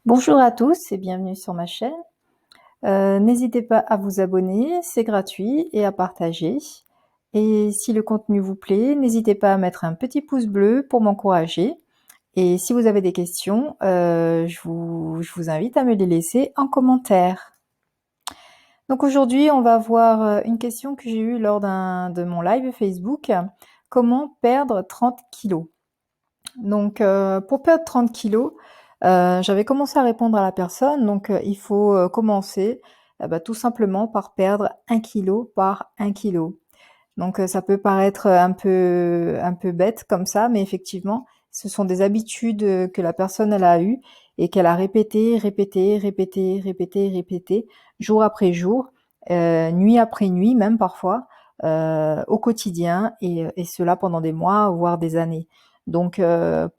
Bonjour à tous et bienvenue sur ma chaîne. N'hésitez pas à vous abonner, c'est gratuit, et à partager. Et si le contenu vous plaît, n'hésitez pas à mettre un petit pouce bleu pour m'encourager. Et si vous avez des questions, je vous invite à me les laisser en commentaire. Donc aujourd'hui, on va voir une question que j'ai eue lors de mon live Facebook. Comment perdre 30 kilos? Donc pour perdre 30 kilos, j'avais commencé à répondre à la personne, donc il faut commencer tout simplement par perdre 1 kilo par 1 kilo. Donc ça peut paraître un peu bête comme ça, mais effectivement, ce sont des habitudes que la personne elle a eues et qu'elle a répété, répété, répété, répété, répété, jour après jour, nuit après nuit même parfois, au quotidien, et cela pendant des mois, voire des années. Donc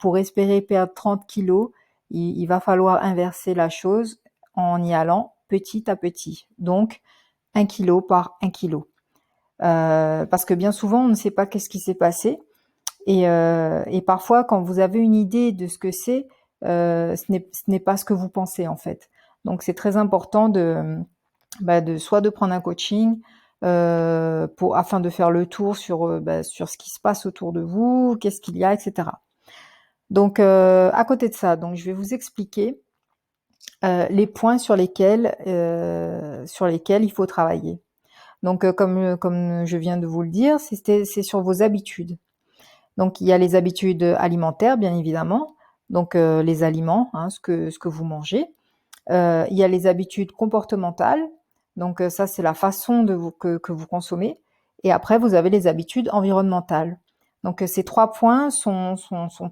pour espérer perdre 30 kilos, il va falloir inverser la chose en y allant petit à petit. Donc 1 kilo par 1 kilo. Parce que bien souvent, on ne sait pas qu'est-ce qui s'est passé. Et parfois, quand vous avez une idée de ce que c'est, ce n'est pas ce que vous pensez en fait. Donc c'est très important soit de prendre un coaching afin de faire le tour sur ce qui se passe autour de vous, qu'est-ce qu'il y a, etc. Donc à côté de ça, donc je vais vous expliquer les points sur lesquels il faut travailler. Donc comme je viens de vous le dire, c'est sur vos habitudes. Donc il y a les habitudes alimentaires, bien évidemment, donc les aliments, hein, ce que vous mangez. Il y a les habitudes comportementales, donc ça c'est la façon que vous consommez. Et après vous avez les habitudes environnementales. Donc ces trois points sont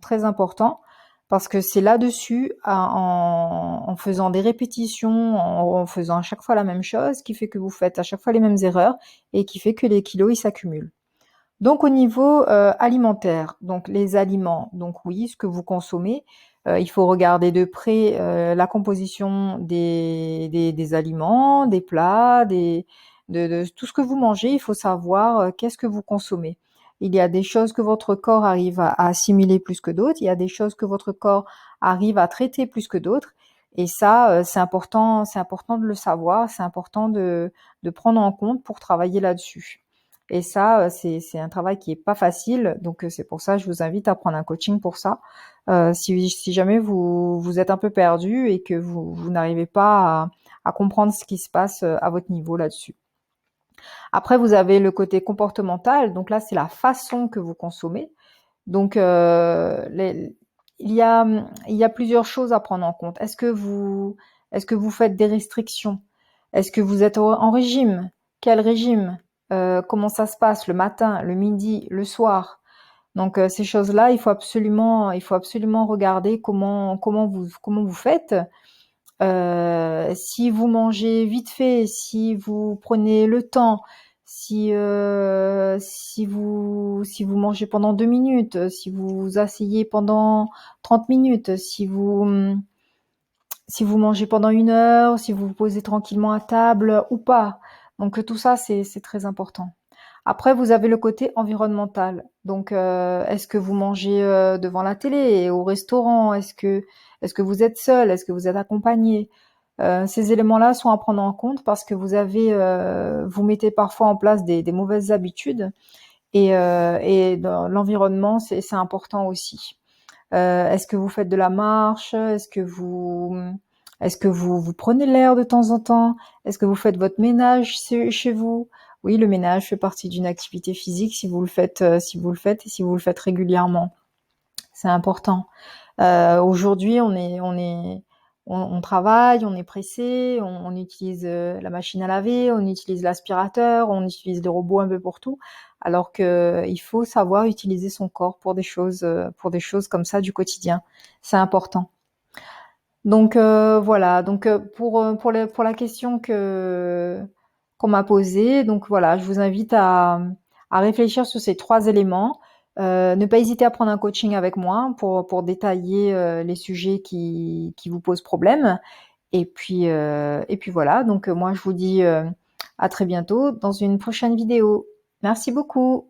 très importants parce que c'est là-dessus, en faisant des répétitions, en faisant à chaque fois la même chose, qui fait que vous faites à chaque fois les mêmes erreurs et qui fait que les kilos ils s'accumulent. Donc au niveau alimentaire, donc les aliments, donc oui, ce que vous consommez, il faut regarder de près la composition des aliments, des plats, de tout ce que vous mangez. Il faut savoir qu'est-ce que vous consommez. Il y a des choses que votre corps arrive à assimiler plus que d'autres, il y a des choses que votre corps arrive à traiter plus que d'autres. Et ça, c'est important de le savoir, c'est important de prendre en compte pour travailler là-dessus. Et ça, c'est un travail qui est pas facile, donc c'est pour ça que je vous invite à prendre un coaching pour ça. Si jamais vous êtes un peu perdu et que vous n'arrivez pas à comprendre ce qui se passe à votre niveau là-dessus. Après, vous avez le côté comportemental, donc là, c'est la façon que vous consommez. Donc, il y a plusieurs choses à prendre en compte. Est-ce que vous faites des restrictions? Est-ce que vous êtes en régime? Quel régime? Comment ça se passe le matin, le midi, le soir? Donc, ces choses-là, il faut absolument regarder comment vous faites. Si vous mangez vite fait, si vous prenez le temps, si vous mangez pendant 2 minutes, si vous vous asseyez pendant 30 minutes, si vous mangez pendant 1 heure, si vous vous posez tranquillement à table ou pas. Donc tout ça, c'est très important. Après, vous avez le côté environnemental. Donc, est-ce que vous mangez devant la télé et au restaurant? Est-ce que vous êtes seul? Est-ce que vous êtes accompagné? Ces éléments-là sont à prendre en compte parce que vous mettez parfois en place des mauvaises habitudes, et dans l'environnement, c'est important aussi. Est-ce que vous faites de la marche? Est-ce que vous prenez l'air de temps en temps? Est-ce que vous faites votre ménage chez vous? Oui, le ménage fait partie d'une activité physique si vous le faites, et si vous le faites régulièrement. C'est important. Aujourd'hui, on travaille, on est pressé, on utilise la machine à laver, on utilise l'aspirateur, on utilise des robots un peu pour tout, alors que il faut savoir utiliser son corps pour des choses comme ça du quotidien. C'est important. Donc voilà. Donc pour la question qu'on m'a posée, donc voilà, je vous invite à réfléchir sur ces trois éléments. Ne pas hésiter à prendre un coaching avec moi pour détailler les sujets qui vous posent problème. Et puis voilà. Donc moi je vous dis à très bientôt dans une prochaine vidéo. Merci beaucoup.